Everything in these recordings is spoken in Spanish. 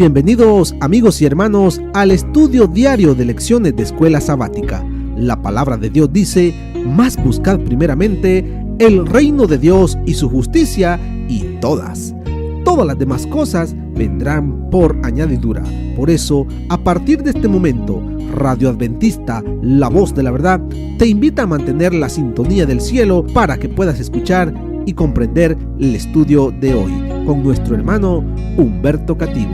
Bienvenidos amigos y hermanos al estudio diario de lecciones de Escuela Sabática. La palabra de Dios dice: mas buscad primeramente el reino de Dios y su justicia, y todas las demás cosas vendrán por añadidura. Por eso, a partir de este momento, Radio Adventista, la voz de la verdad, te invita a mantener la sintonía del cielo para que puedas escuchar y comprender el estudio de hoy con nuestro hermano Humberto Cativo.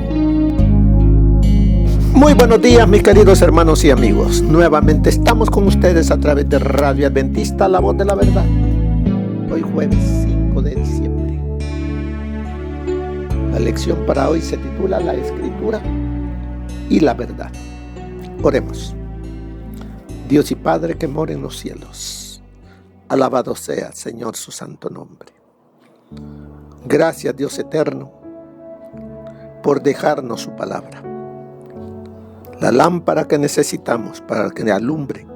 Muy buenos días, mis queridos hermanos y amigos. Nuevamente estamos con ustedes a través de Radio Adventista, la voz de la verdad. Hoy jueves 5 de diciembre. La lección para hoy se titula La Escritura y la verdad. Oremos. Dios y Padre que mora en los cielos, alabado sea, Señor, su santo nombre. Gracias, Dios eterno, por dejarnos su palabra, la lámpara que necesitamos para que alumbre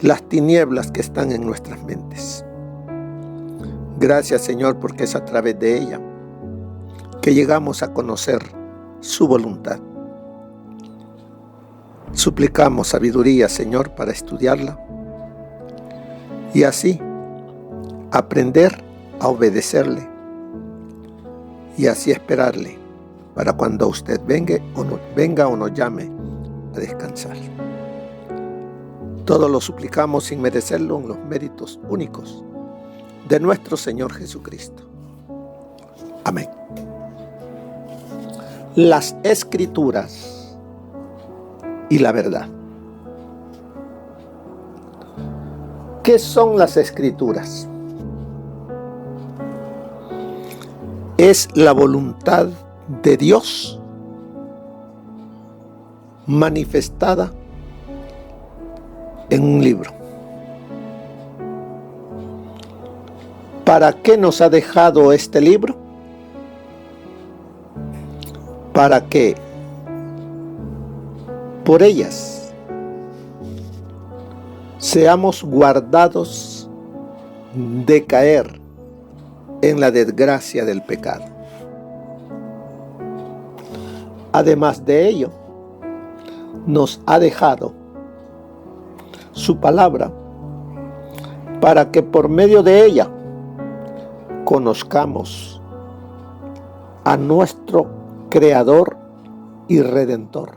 las tinieblas que están en nuestras mentes. Gracias, Señor, porque es a través de ella que llegamos a conocer su voluntad. Suplicamos sabiduría, Señor, para estudiarla y así aprender a obedecerle y así esperarle para cuando usted venga o nos llame a descansar. Todo lo suplicamos sin merecerlo en los méritos únicos de nuestro Señor Jesucristo. Amén. Las Escrituras y la verdad. ¿Qué son las Escrituras? Es la voluntad de Dios manifestada en un libro. ¿Para qué nos ha dejado este libro? Para que por ellas seamos guardados de caer en la desgracia del pecado. Además de ello, nos ha dejado su palabra para que por medio de ella conozcamos a nuestro Creador y Redentor.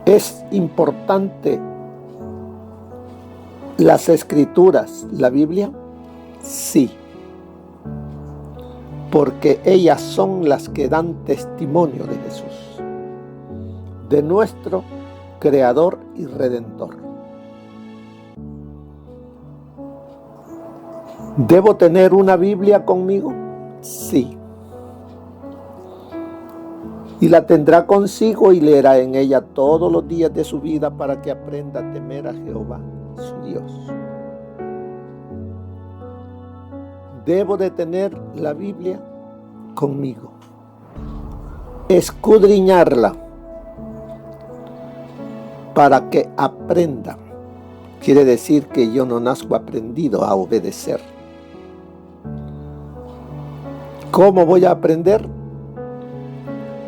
Es importante las Escrituras, la Biblia, sí, porque ellas son las que dan testimonio de Jesús, de nuestro Creador y Redentor. ¿Debo tener una Biblia conmigo? Sí. Y la tendrá consigo y leerá en ella todos los días de su vida para que aprenda a temer a Jehová, su Dios. Debo de tener la Biblia conmigo, escudriñarla para que aprenda. Quiere decir que yo no nazco aprendido a obedecer. ¿Cómo voy a aprender?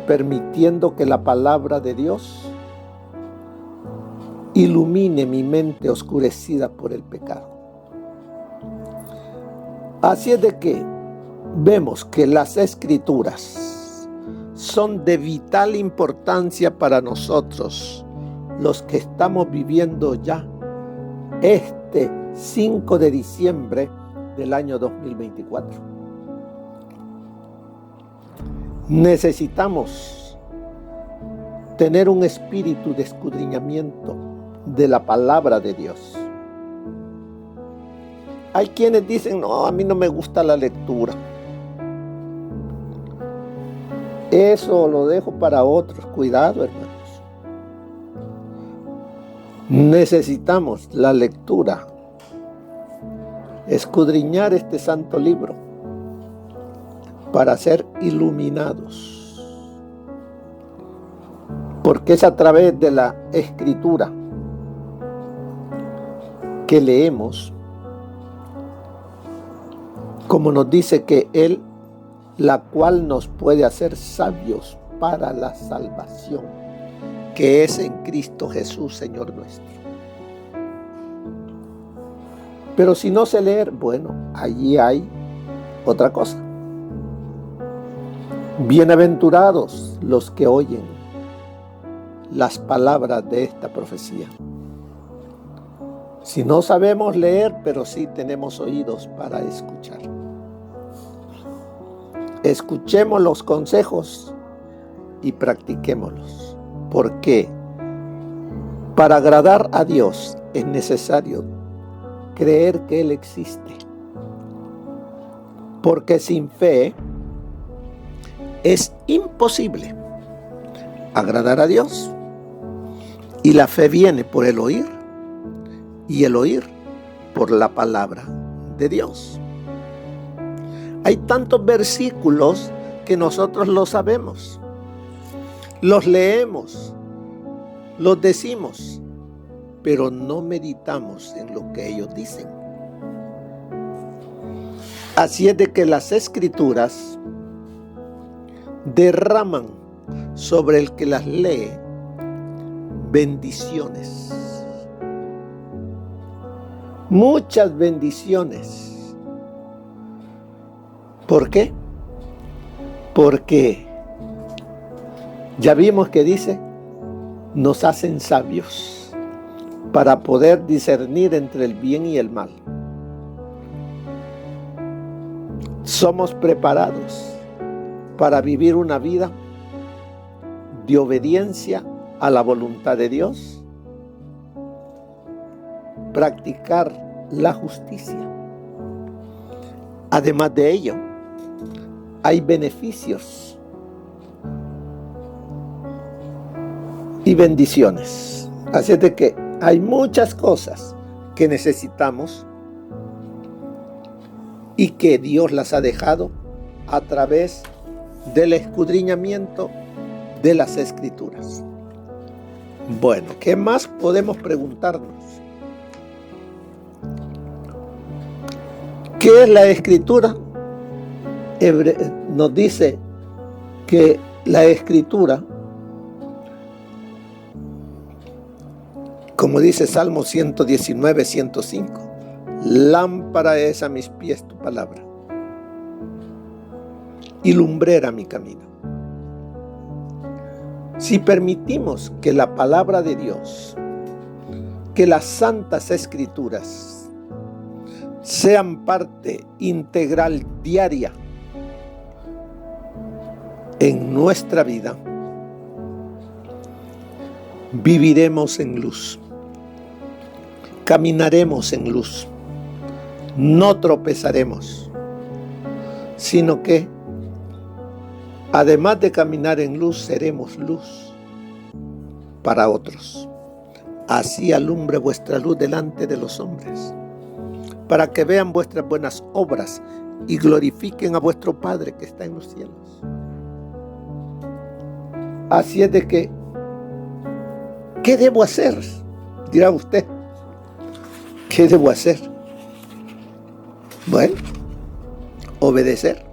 Permitiendo que la palabra de Dios ilumine mi mente oscurecida por el pecado. Así es de que vemos que las Escrituras son de vital importancia para nosotros, los que estamos viviendo ya este 5 de diciembre del año 2024. Necesitamos tener un espíritu de escudriñamiento de la palabra de Dios. Hay quienes dicen: no, a mí no me gusta la lectura. Eso lo dejo para otros. Cuidado, hermanos. Necesitamos la lectura, escudriñar este santo libro para ser iluminados, porque es a través de la Escritura que leemos, como nos dice que Él la cual nos puede hacer sabios para la salvación, que es en Cristo Jesús, Señor nuestro. Pero si no sé leer, bueno, allí hay otra cosa. Bienaventurados los que oyen las palabras de esta profecía. Si no sabemos leer, pero sí tenemos oídos para escuchar. Escuchemos los consejos y practiquémoslos. Porque para agradar a Dios es necesario creer que Él existe. Porque sin fe es imposible agradar a Dios. Y la fe viene por el oír, y el oír por la palabra de Dios. Hay tantos versículos que nosotros los sabemos, los leemos, los decimos, pero no meditamos en lo que ellos dicen. Así es de que las Escrituras derraman sobre el que las lee bendiciones. Muchas bendiciones. ¿Por qué? Porque ya vimos que dice, nos hacen sabios para poder discernir entre el bien y el mal. Somos preparados para vivir una vida de obediencia a la voluntad de Dios, practicar la justicia. Además de ello, hay beneficios y bendiciones. Así es de que hay muchas cosas que necesitamos y que Dios las ha dejado a través del escudriñamiento de las Escrituras. Bueno, ¿qué más podemos preguntarnos? ¿Qué es la Escritura? Nos dice que la Escritura, como dice Salmo 119, 105, lámpara es a mis pies tu palabra y lumbrera mi camino. Si permitimos que la palabra de Dios, que las santas Escrituras sean parte integral diaria en nuestra vida, viviremos en luz, caminaremos en luz, no tropezaremos, sino que además de caminar en luz, seremos luz para otros. Así alumbre vuestra luz delante de los hombres, para que vean vuestras buenas obras y glorifiquen a vuestro Padre que está en los cielos. Así es de que, ¿qué debo hacer? Dirá usted, ¿qué debo hacer? Bueno, obedecer.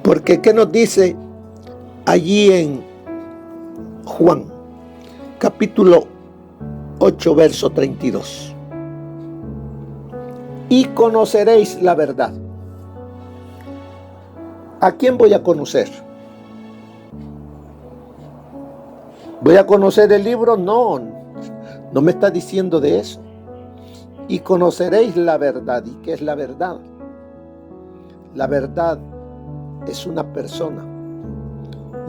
Porque ¿qué nos dice allí en Juan, capítulo 8, verso 32? Y conoceréis la verdad. ¿A quién voy a conocer? ¿Voy a conocer el libro? No me está diciendo de eso. Y conoceréis la verdad. ¿Y qué es la verdad? La verdad es una persona,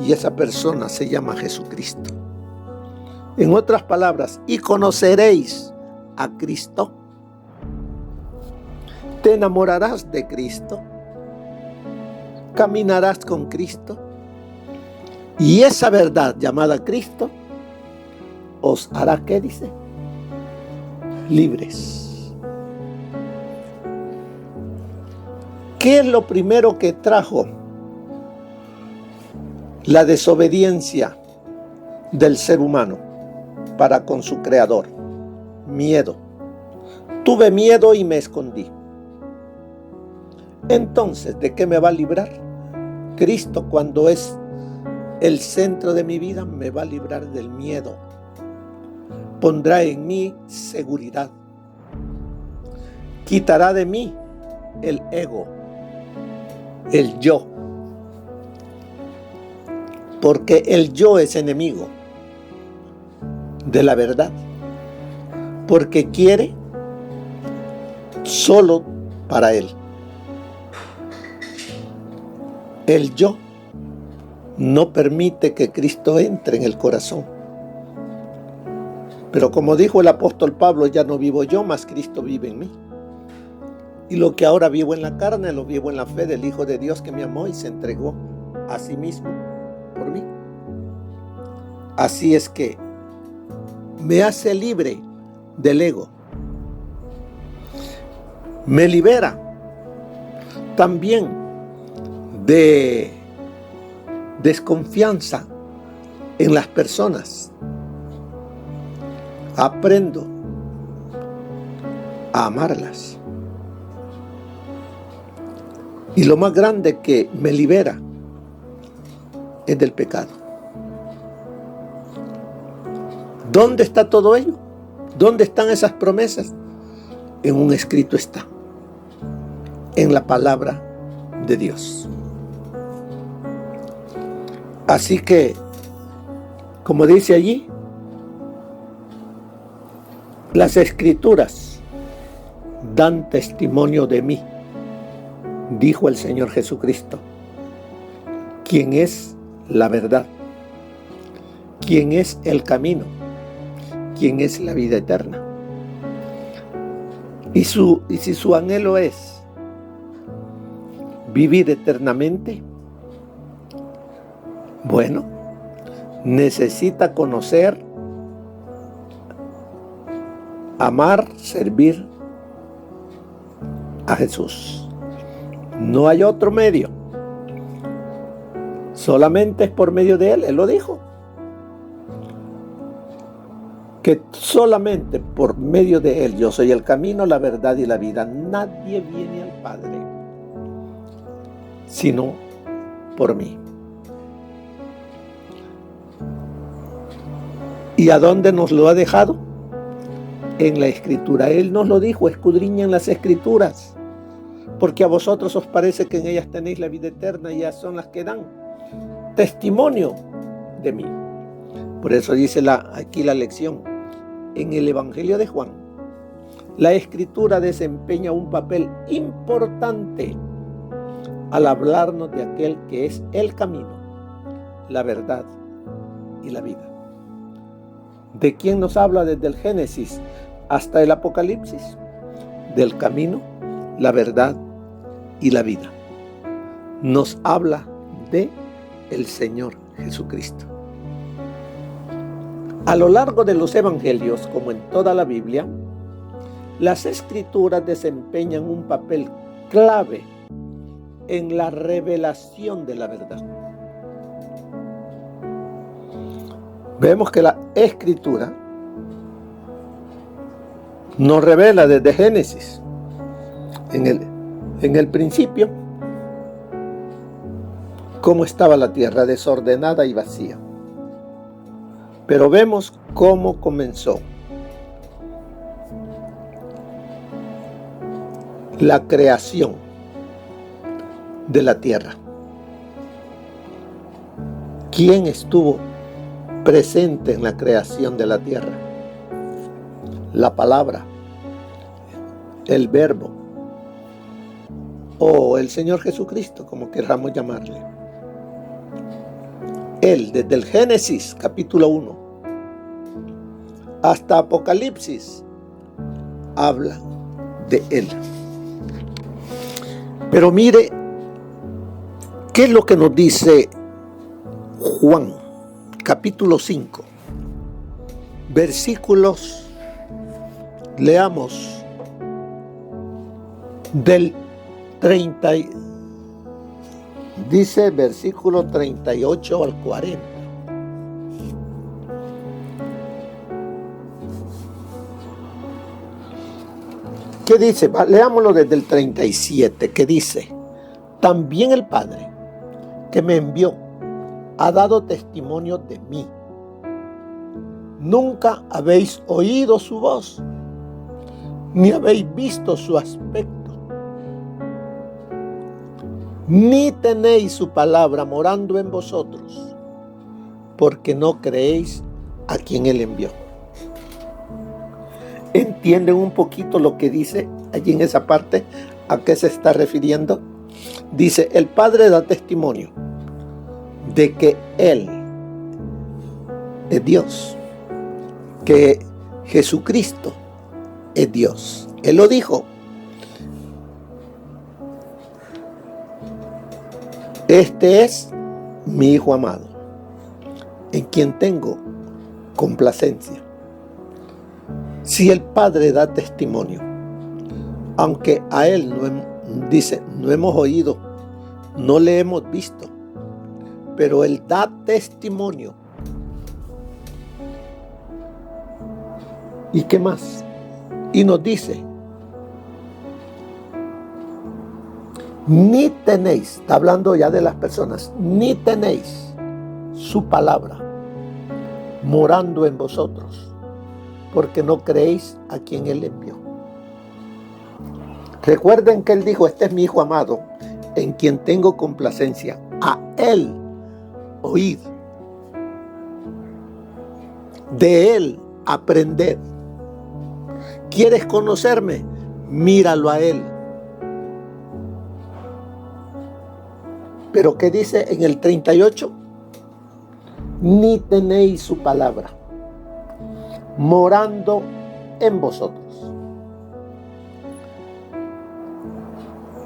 y esa persona se llama Jesucristo. En otras palabras, y conoceréis a Cristo. Te enamorarás de Cristo, caminarás con Cristo, y esa verdad llamada Cristo os hará, ¿qué dice? Libres. ¿Qué es lo primero que trajo la desobediencia del ser humano para con su creador? Miedo. Tuve miedo y me escondí. Entonces, ¿de qué me va a librar? Cristo, cuando es el centro de mi vida, me va a librar del miedo. Pondrá en mí seguridad. Quitará de mí el ego, el yo. Porque el yo es enemigo de la verdad. Porque quiere solo para él. El yo no permite que Cristo entre en el corazón. Pero como dijo el apóstol Pablo, ya no vivo yo, mas Cristo vive en mí. Y lo que ahora vivo en la carne, lo vivo en la fe del Hijo de Dios que me amó y se entregó a sí mismo por mí. Así es que me hace libre del ego. Me libera también de desconfianza en las personas. Aprendo a amarlas. Y lo más grande que me libera es del pecado. ¿Dónde está todo ello? ¿Dónde están esas promesas? En un escrito está. En la palabra de Dios. Así que, como dice allí, las escrituras dan testimonio de mí, dijo el Señor Jesucristo, quien es la verdad, quien es el camino, quien es la vida eterna. Y si su anhelo es vivir eternamente, bueno, necesita conocer, amar, servir a Jesús. No hay otro medio. Solamente es por medio de Él. Él lo dijo. Que solamente por medio de Él yo soy el camino, la verdad y la vida. Nadie viene al Padre sino por mí. ¿Y a dónde nos lo ha dejado? En la Escritura. Él nos lo dijo: escudriñen las Escrituras, porque a vosotros os parece que en ellas tenéis la vida eterna, y ellas son las que dan testimonio de mí. Por eso dice aquí la lección. En el Evangelio de Juan, la Escritura desempeña un papel importante al hablarnos de aquel que es el camino, la verdad y la vida. ¿De quién nos habla desde el Génesis hasta el Apocalipsis? Del camino, la verdad y la vida. Nos habla de el Señor Jesucristo. A lo largo de los evangelios, como en toda la Biblia, las Escrituras desempeñan un papel clave en la revelación de la verdad. Vemos que la Escritura nos revela desde Génesis, en el principio, cómo estaba la tierra desordenada y vacía. Pero vemos cómo comenzó la creación de la tierra. ¿Quién estuvo presente en la creación de la tierra? La palabra, el verbo, o el Señor Jesucristo, como queramos llamarle. Él, desde el Génesis capítulo 1 hasta Apocalipsis, habla de Él. Pero mire, ¿qué es lo que nos dice Juan capítulo 5? Versículos, leamos del 30, dice versículo 38 al 40. ¿Qué dice? Leámoslo desde el 37, que dice: También el Padre que me envió ha dado testimonio de mí. Nunca habéis oído su voz, ni habéis visto su aspecto, ni tenéis su palabra morando en vosotros, porque no creéis a quien Él envió. ¿Entienden un poquito lo que dice allí en esa parte? ¿A qué se está refiriendo? Dice, el Padre da testimonio de que Él es Dios, que Jesucristo es Dios. Él lo dijo. Este es mi Hijo amado, en quien tengo complacencia. Si el Padre da testimonio, aunque a Él no hemos oído, no le hemos visto, pero Él da testimonio. ¿Y qué más? Y nos dice, ni tenéis, está hablando ya de las personas, ni tenéis su palabra morando en vosotros, porque no creéis a quien Él envió. Recuerden que Él dijo, este es mi Hijo amado, en quien tengo complacencia. A Él oíd, de Él aprended. ¿Quieres conocerme? Míralo a Él. Pero ¿qué dice en el 38? Ni tenéis su palabra morando en vosotros.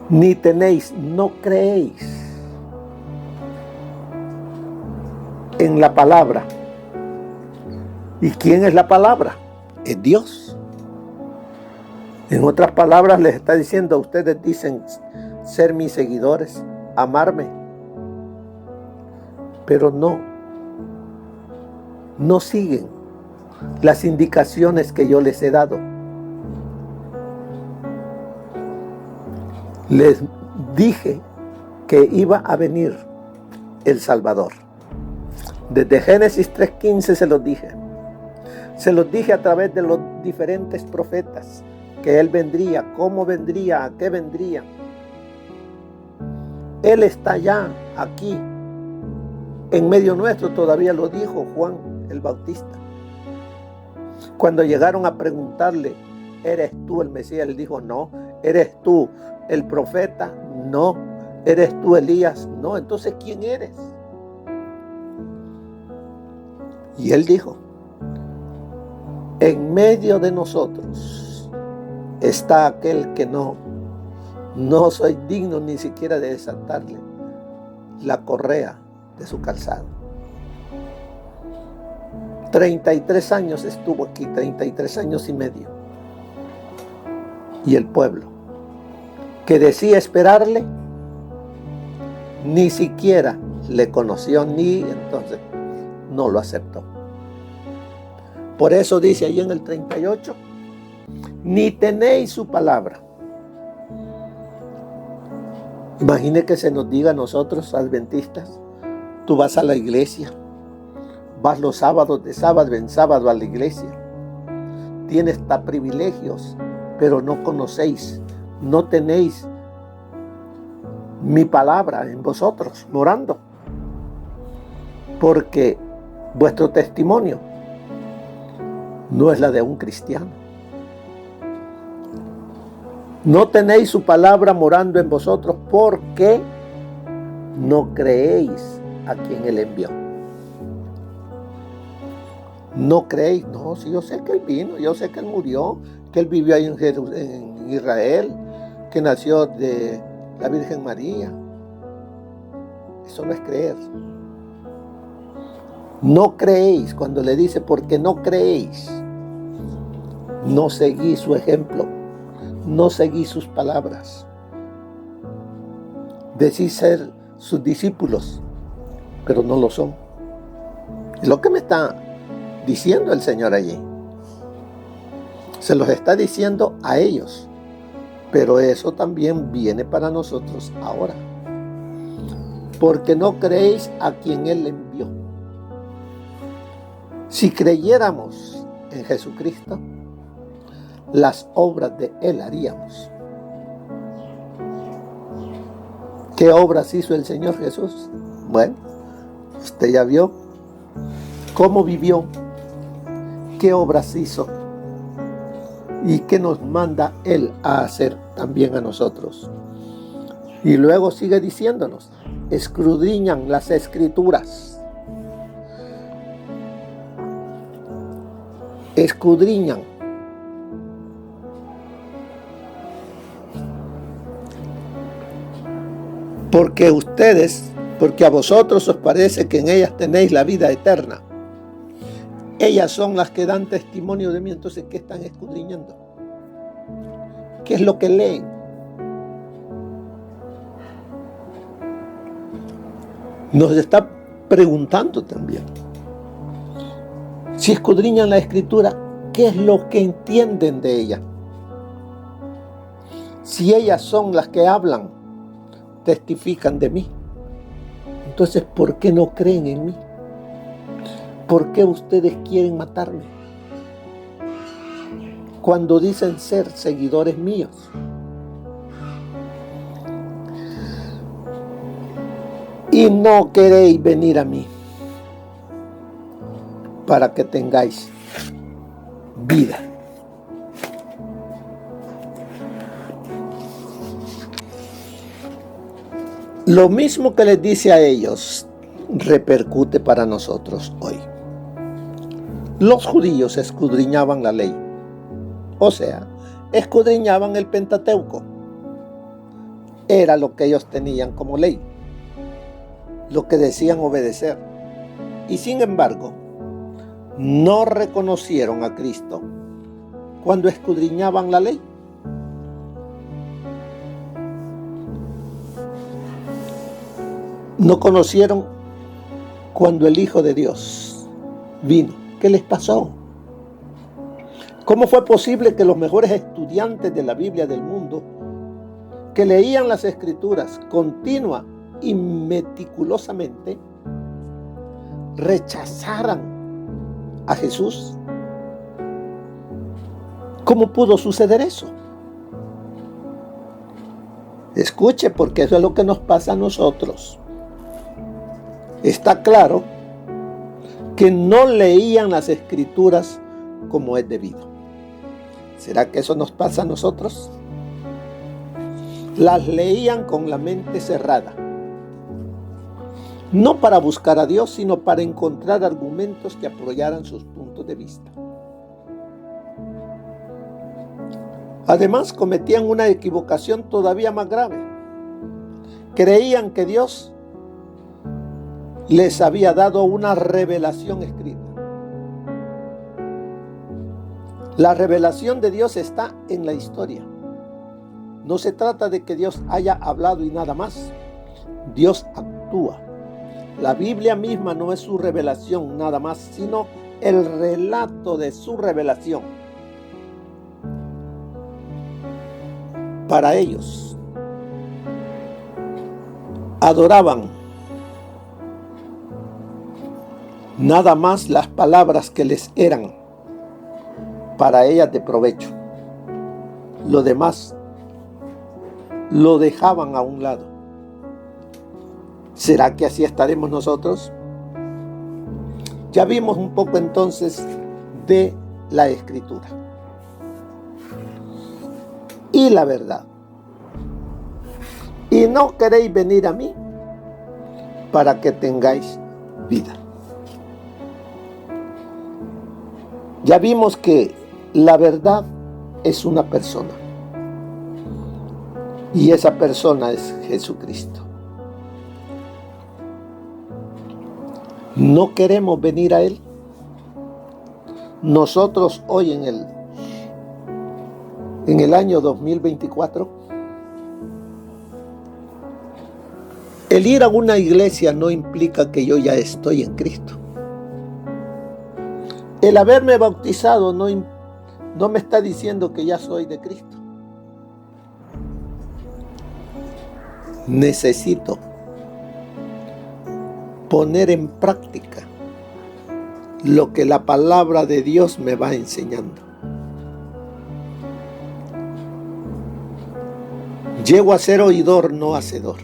Ni tenéis, no creéis en la palabra. ¿Y quién es la palabra? Es Dios. En otras palabras les está diciendo, ustedes dicen ser mis seguidores, amarme, pero no siguen las indicaciones que yo les he dado. Les dije que iba a venir el Salvador. Desde Génesis 3:15 se los dije. Se los dije a través de los diferentes profetas que Él vendría, cómo vendría, a qué vendría. Él está ya aquí, en medio nuestro, todavía lo dijo Juan el Bautista. Cuando llegaron a preguntarle, ¿eres tú el Mesías? Él dijo, no. ¿Eres tú el profeta? No. ¿Eres tú Elías? No. Entonces, ¿quién eres? Y Él dijo, en medio de nosotros está aquel que no soy digno ni siquiera de desatarle la correa de su calzado. 33 años estuvo aquí, 33 años y medio. Y el pueblo que decía esperarle, ni siquiera le conoció, ni entonces no lo aceptó. Por eso dice ahí en el 38, ni tenéis su palabra. Imagine que se nos diga a nosotros, adventistas, tú vas a la iglesia, vas los sábados de sábado en sábado a la iglesia, tienes hasta privilegios, pero no conocéis, no tenéis mi palabra en vosotros morando, porque vuestro testimonio no es la de un cristiano. No tenéis su palabra morando en vosotros porque no creéis a quien Él envió. No creéis, no, si yo sé que Él vino, yo sé que Él murió, que Él vivió ahí en Israel, que nació de la Virgen María. Eso no es creer. No creéis, cuando le dice porque no creéis, no seguís su ejemplo, no seguís sus palabras. Decís ser sus discípulos, pero no lo son. Es lo que me está diciendo el Señor allí. Se los está diciendo a ellos, pero eso también viene para nosotros ahora. porque no creéis a quien Él envió. Si creyéramos en Jesucristo, las obras de Él haríamos. ¿Qué obras hizo el Señor Jesús? Bueno, usted ya vio cómo vivió, qué obras hizo y qué nos manda Él a hacer también a nosotros. Y luego sigue diciéndonos, escudriñan las Escrituras. Escudriñan. Porque a vosotros os parece que en ellas tenéis la vida eterna. Ellas son las que dan testimonio de mí. Entonces, ¿qué están escudriñando? ¿Qué es lo que leen? Nos está preguntando también. Si escudriñan la Escritura, ¿qué es lo que entienden de ella? Si ellas son las que hablan, testifican de mí, entonces ¿por qué no creen en mí? ¿Por qué ustedes quieren matarme? Cuando dicen ser seguidores míos. Y no queréis venir a mí para que tengáis vida. Lo mismo que les dice a ellos, repercute para nosotros hoy. Los judíos escudriñaban la ley, o sea, escudriñaban el Pentateuco. Era lo que ellos tenían como ley, lo que decían obedecer. Y sin embargo, no reconocieron a Cristo cuando escudriñaban la ley. No conocieron cuando el Hijo de Dios vino. ¿Qué les pasó? ¿Cómo fue posible que los mejores estudiantes de la Biblia del mundo, que leían las Escrituras continua y meticulosamente, rechazaran a Jesús? ¿Cómo pudo suceder eso? Escuche, porque eso es lo que nos pasa a nosotros. Está claro que no leían las Escrituras como es debido. ¿Será que eso nos pasa a nosotros? Las leían con la mente cerrada. No para buscar a Dios, sino para encontrar argumentos que apoyaran sus puntos de vista. Además, cometían una equivocación todavía más grave. Creían que Dios les había dado una revelación escrita. La revelación de Dios está en la historia. No se trata de que Dios haya hablado y nada más. Dios actúa. La Biblia misma no es su revelación nada más, sino el relato de su revelación. Para ellos, adoraban nada más las palabras que les eran para ellas de provecho. Lo demás lo dejaban a un lado. ¿Será que así estaremos nosotros? Ya vimos un poco entonces de la Escritura y la verdad. Y no queréis venir a mí para que tengáis vida. Ya vimos que la verdad es una persona. Y esa persona es Jesucristo. No queremos venir a Él. Nosotros hoy en el año 2024, el ir a una iglesia no implica que yo ya estoy en Cristo. El haberme bautizado no me está diciendo que ya soy de Cristo. Necesito poner en práctica lo que la palabra de Dios me va enseñando. Llego a ser oidor, no hacedor.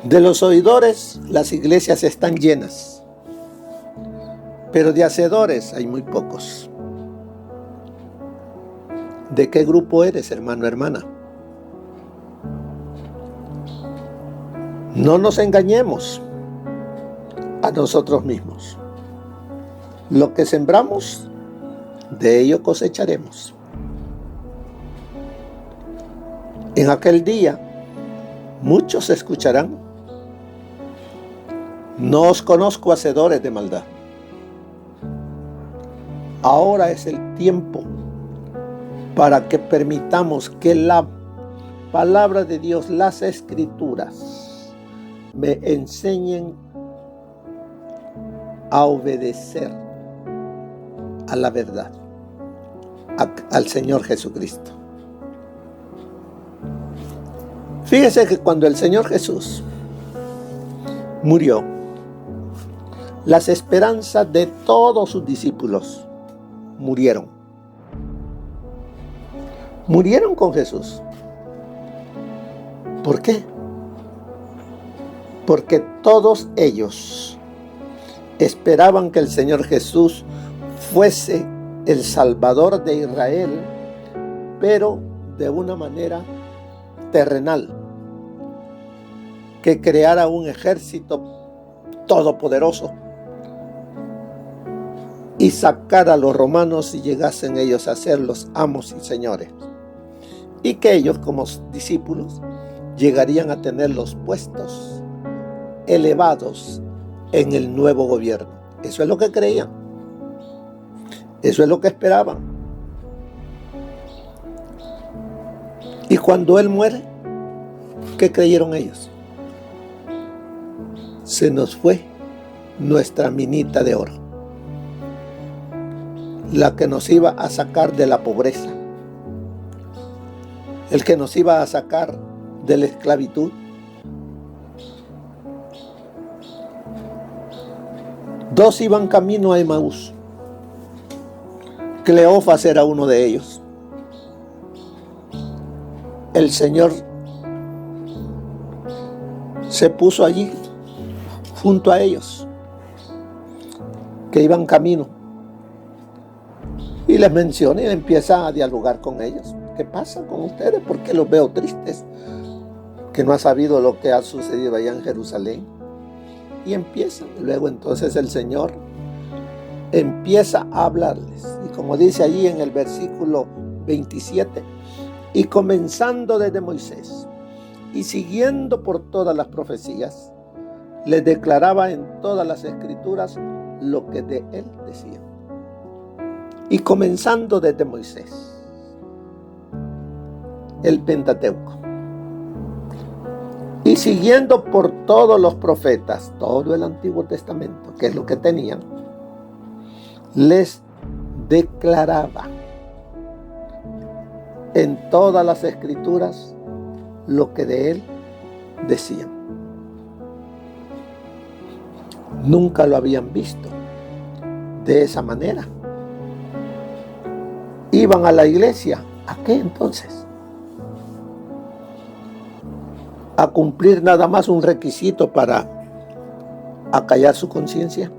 De los oidores, las iglesias están llenas, pero de hacedores hay muy pocos. ¿De qué grupo eres, hermano, hermana? No nos engañemos a nosotros mismos. Lo que sembramos, de ello cosecharemos. En aquel día, muchos escucharán: no os conozco, hacedores de maldad. Ahora es el tiempo para que permitamos que la palabra de Dios, las escrituras, me enseñen a obedecer a la verdad, al Señor Jesucristo. Fíjese que cuando el Señor Jesús murió, las esperanzas de todos sus discípulos murieron. Murieron con Jesús. ¿Por qué? Porque todos ellos esperaban que el Señor Jesús fuese el Salvador de Israel, pero de una manera terrenal, que creara un ejército todopoderoso y sacara a los romanos y llegasen ellos a ser los amos y señores, y que ellos como discípulos llegarían a tener los puestos elevados en el nuevo gobierno. Eso es lo que creían, eso es lo que esperaban. Y cuando Él muere, ¿qué creyeron ellos? Se nos fue nuestra minita de oro, la que nos iba a sacar de la pobreza, el que nos iba a sacar de la esclavitud. Dos iban camino a Emaús. Cleofas era uno de ellos. El Señor se puso allí junto a ellos, que iban camino, y les menciona y empieza a dialogar con ellos. ¿Qué pasa con ustedes? ¿Por qué los veo tristes? Que no ha sabido lo que ha sucedido allá en Jerusalén. Y empieza, luego entonces el Señor empieza a hablarles. Y como dice allí en el versículo 27, y comenzando desde Moisés y siguiendo por todas las profecías, les declaraba en todas las escrituras lo que de él decía. Y comenzando desde Moisés, el Pentateuco, y siguiendo por todos los profetas, todo el Antiguo Testamento, que es lo que tenían, les declaraba en todas las escrituras lo que de él decían. Nunca lo habían visto de esa manera. Iban a la iglesia, ¿a qué entonces? ¿A cumplir nada más un requisito para acallar su conciencia?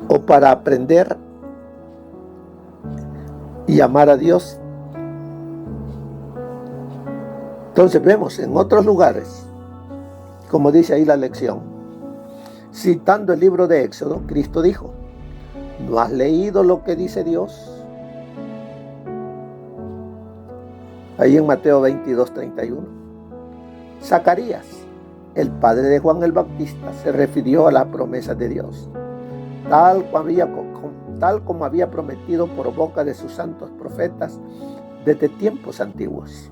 ¿O para aprender y amar a Dios? Entonces vemos en otros lugares, como dice ahí la lección, citando el libro de Éxodo, Cristo dijo: ¿no has leído lo que dice Dios? Ahí en Mateo 22:31. Zacarías, el padre de Juan el Bautista, se refirió a las promesas de Dios, tal como había prometido por boca de sus santos profetas desde tiempos antiguos.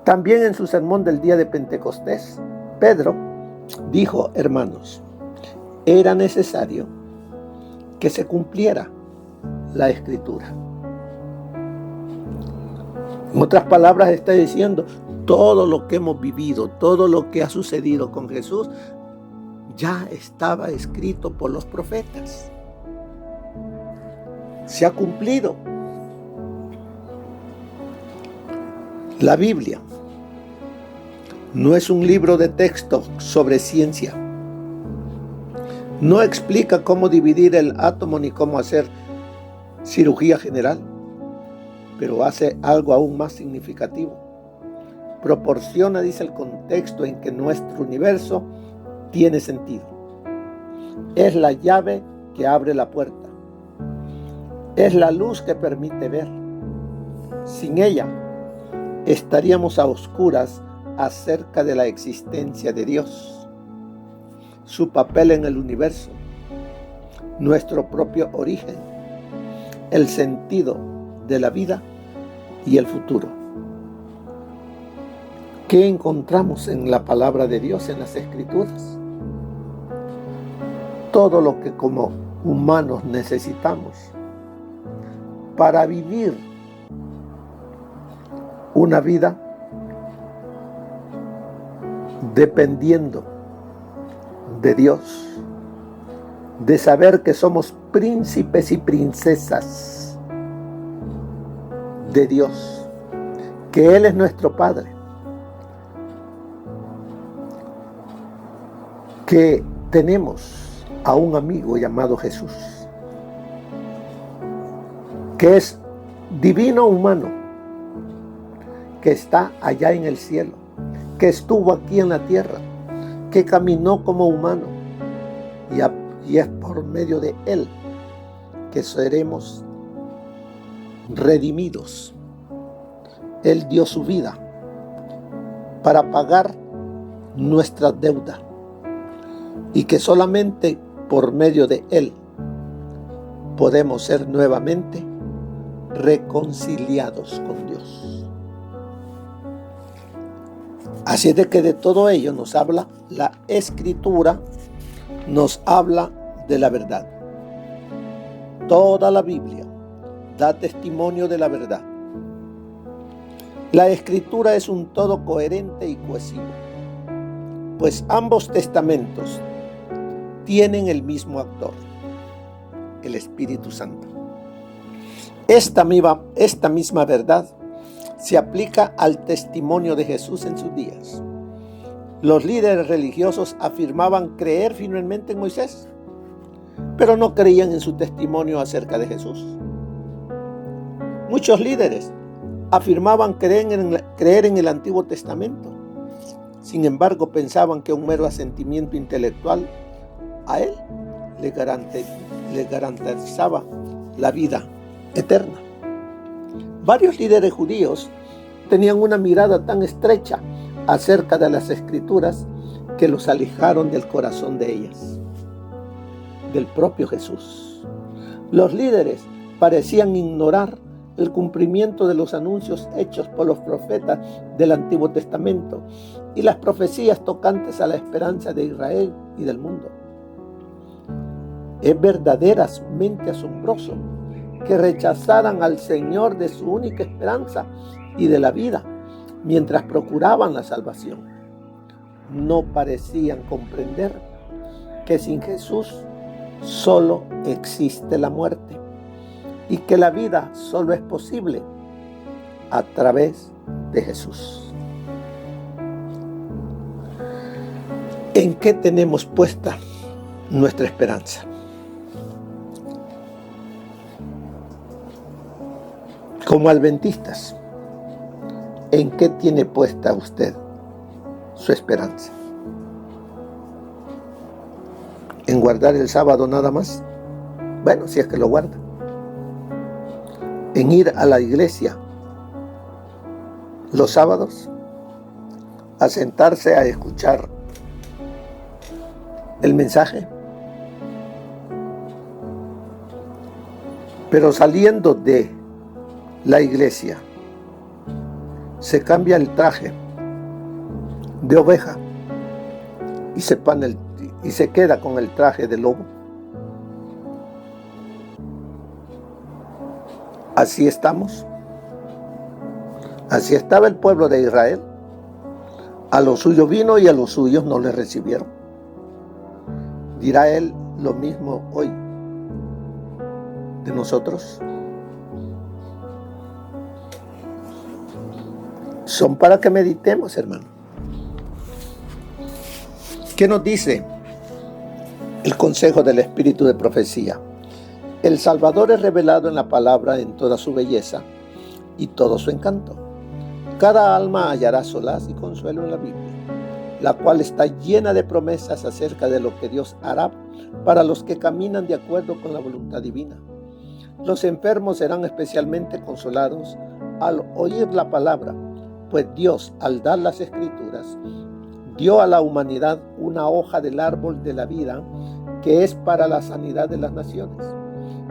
También en su sermón del día de Pentecostés, Pedro dijo: hermanos, era necesario que se cumpliera la Escritura. En otras palabras, está diciendo: todo lo que hemos vivido, todo lo que ha sucedido con Jesús, ya estaba escrito por los profetas. Se ha cumplido. La Biblia no es un libro de texto sobre ciencia. No explica cómo dividir el átomo ni cómo hacer cirugía general, pero hace algo aún más significativo. Proporciona, dice, el contexto en que nuestro universo tiene sentido. Es la llave que abre la puerta. Es la luz que permite ver. Sin ella, estaríamos a oscuras acerca de la existencia de Dios, su papel en el universo, nuestro propio origen, el sentido de la vida y el futuro. ¿Qué encontramos en la palabra de Dios, en las Escrituras? Todo lo que como humanos necesitamos para vivir una vida dependiendo de Dios, de saber que somos príncipes y princesas de Dios, que Él es nuestro Padre, que tenemos a un amigo llamado Jesús, que es divino humano, que está allá en el cielo, que estuvo aquí en la tierra, que caminó como humano, y es por medio de Él que seremos redimidos. Él dio su vida para pagar nuestra deuda, y que solamente por medio de Él podemos ser nuevamente reconciliados con Dios. Así es de que de todo ello nos habla la Escritura, nos habla de la verdad. Toda la Biblia da testimonio de la verdad. La Escritura es un todo coherente y cohesivo, pues ambos testamentos tienen el mismo actor, el Espíritu Santo. Esta misma verdad se aplica al testimonio de Jesús en sus días. Los líderes religiosos afirmaban creer firmemente en Moisés, pero no creían en su testimonio acerca de Jesús. Muchos líderes afirmaban creer en el Antiguo Testamento. Sin embargo, pensaban que un mero asentimiento intelectual a él le garantizaba la vida eterna. Varios líderes judíos tenían una mirada tan estrecha acerca de las Escrituras que los alejaron del corazón de ellas, del propio Jesús. Los líderes parecían ignorar el cumplimiento de los anuncios hechos por los profetas del Antiguo Testamento y las profecías tocantes a la esperanza de Israel y del mundo. Es verdaderamente asombroso que rechazaran al Señor de su única esperanza y de la vida mientras procuraban la salvación. No parecían comprender que sin Jesús solo existe la muerte y que la vida solo es posible a través de Jesús. ¿En qué tenemos puesta nuestra esperanza? Como adventistas, ¿en qué tiene puesta usted su esperanza? ¿En guardar el sábado nada más? Bueno, si es que lo guarda. ¿En ir a la iglesia los sábados? ¿A sentarse a escuchar el mensaje? Pero saliendo de la iglesia, se cambia el traje de oveja y se queda con el traje de lobo. Así estamos. Así estaba el pueblo de Israel A lo suyo vino y a los suyos no le recibieron. ¿Dirá Él lo mismo hoy de nosotros? Son para que meditemos, hermano. ¿Qué nos dice el consejo del Espíritu de profecía? El Salvador es revelado en la palabra en toda su belleza y todo su encanto. Cada alma hallará solaz y consuelo en la Biblia, la cual está llena de promesas acerca de lo que Dios hará para los que caminan de acuerdo con la voluntad divina. Los enfermos serán especialmente consolados al oír la palabra, pues Dios, al dar las Escrituras, dio a la humanidad una hoja del árbol de la vida que es para la sanidad de las naciones.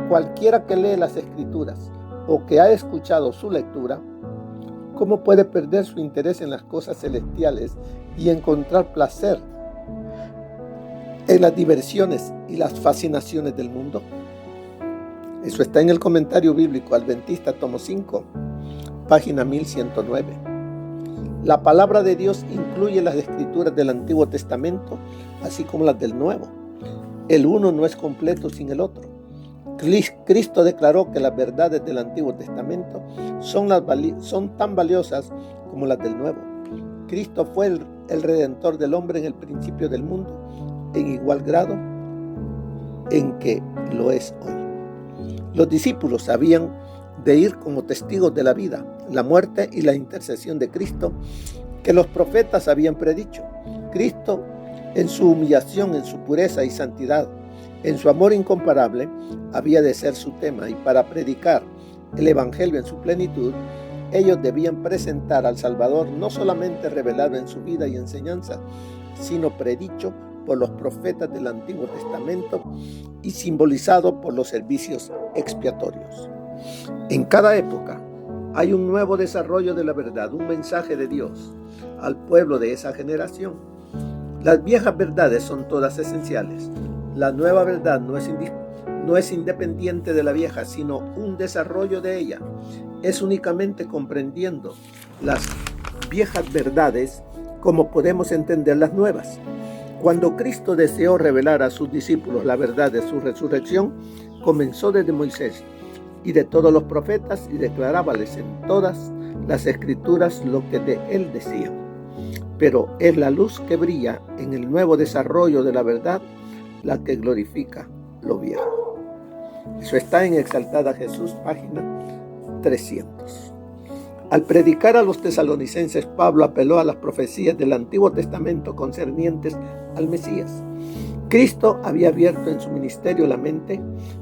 Cualquiera que lee las Escrituras o que ha escuchado su lectura, ¿cómo puede perder su interés en las cosas celestiales y encontrar placer en las diversiones y las fascinaciones del mundo? Eso está en el comentario bíblico Adventista, tomo 5, página 1109. La palabra de Dios incluye las escrituras del Antiguo Testamento, así como las del Nuevo. El uno no es completo sin el otro. Cristo declaró que las verdades del Antiguo Testamento son tan valiosas como las del Nuevo. Cristo fue el Redentor del hombre en el principio del mundo, en igual grado en que lo es hoy. Los discípulos sabían de ir como testigos de la vida, la muerte y la intercesión de Cristo que los profetas habían predicho. Cristo, en su humillación, en su pureza y santidad, en su amor incomparable, había de ser su tema, y para predicar el Evangelio en su plenitud, ellos debían presentar al Salvador no solamente revelado en su vida y enseñanza, sino predicho por los profetas del Antiguo Testamento y simbolizado por los servicios expiatorios. En cada época hay un nuevo desarrollo de la verdad, un mensaje de Dios al pueblo de esa generación. Las viejas verdades son todas esenciales. La nueva verdad no es independiente de la vieja, sino un desarrollo de ella. Es únicamente comprendiendo las viejas verdades como podemos entender las nuevas. Cuando Cristo deseó revelar a sus discípulos la verdad de su resurrección, comenzó desde Moisés y de todos los profetas y declarábales en todas las escrituras lo que de él decían. Pero es la luz que brilla en el nuevo desarrollo de la verdad la que glorifica lo viejo. Eso está en Exaltada Jesús, página 300. Al predicar a los tesalonicenses, Pablo apeló a las profecías del Antiguo Testamento concernientes al Mesías. Cristo había abierto en su ministerio la mente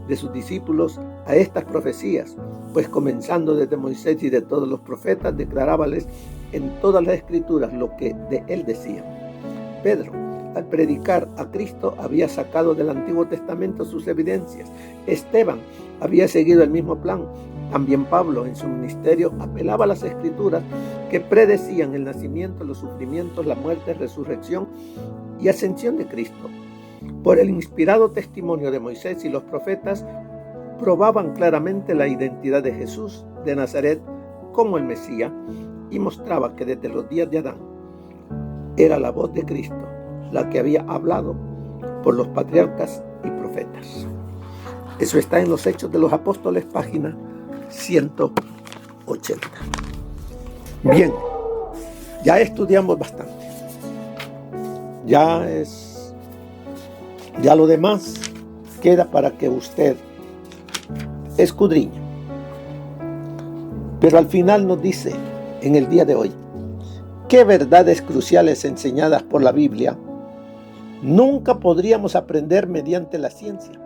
de sus discípulos a estas profecías, pues comenzando desde Moisés y de todos los profetas, declarábales en todas las escrituras lo que de él decían. Pedro, al predicar a Cristo, había sacado del Antiguo Testamento sus evidencias. Esteban había seguido el mismo plan. También Pablo, en su ministerio, apelaba a las escrituras que predecían el nacimiento, los sufrimientos, la muerte, resurrección y ascensión de Cristo. Por el inspirado testimonio de Moisés y los profetas, probaban claramente la identidad de Jesús de Nazaret como el Mesías y mostraba que desde los días de Adán era la voz de Cristo la que había hablado por los patriarcas y profetas. Eso está en los Hechos de los Apóstoles, página 180. Bien, ya estudiamos bastante. Ya lo demás queda para que usted escudriñe. Pero al final nos dice en el día de hoy, ¿qué verdades cruciales enseñadas por la Biblia nunca podríamos aprender mediante la ciencia?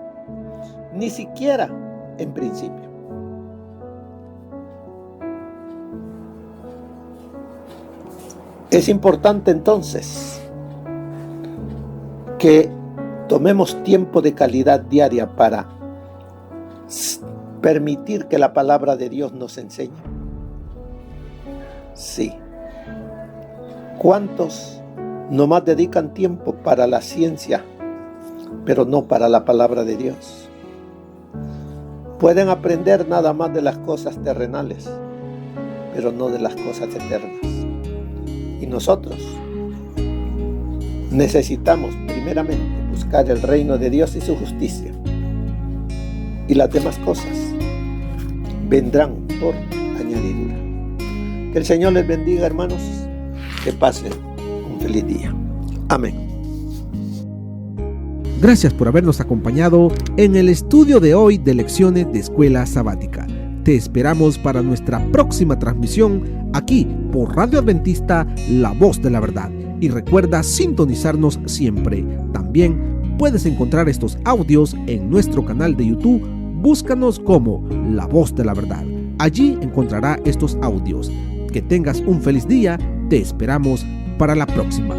Ni siquiera en principio. Es importante entonces que tomemos tiempo de calidad diaria para permitir que la palabra de Dios nos enseñe. Sí. ¿Cuántos nomás dedican tiempo para la ciencia, pero no para la palabra de Dios? Pueden aprender nada más de las cosas terrenales, pero no de las cosas eternas. Y nosotros necesitamos primeramente buscar el reino de Dios y su justicia. Y las demás cosas vendrán por añadidura. Que el Señor les bendiga, hermanos. Que pasen un feliz día. Amén. Gracias por habernos acompañado en el estudio de hoy de Lecciones de Escuela Sabática. Te esperamos para nuestra próxima transmisión aquí por Radio Adventista, La Voz de la Verdad. Y recuerda sintonizarnos siempre. También puedes encontrar estos audios en nuestro canal de YouTube. Búscanos como La Voz de la Verdad. Allí encontrará estos audios. Que tengas un feliz día. Te esperamos para la próxima.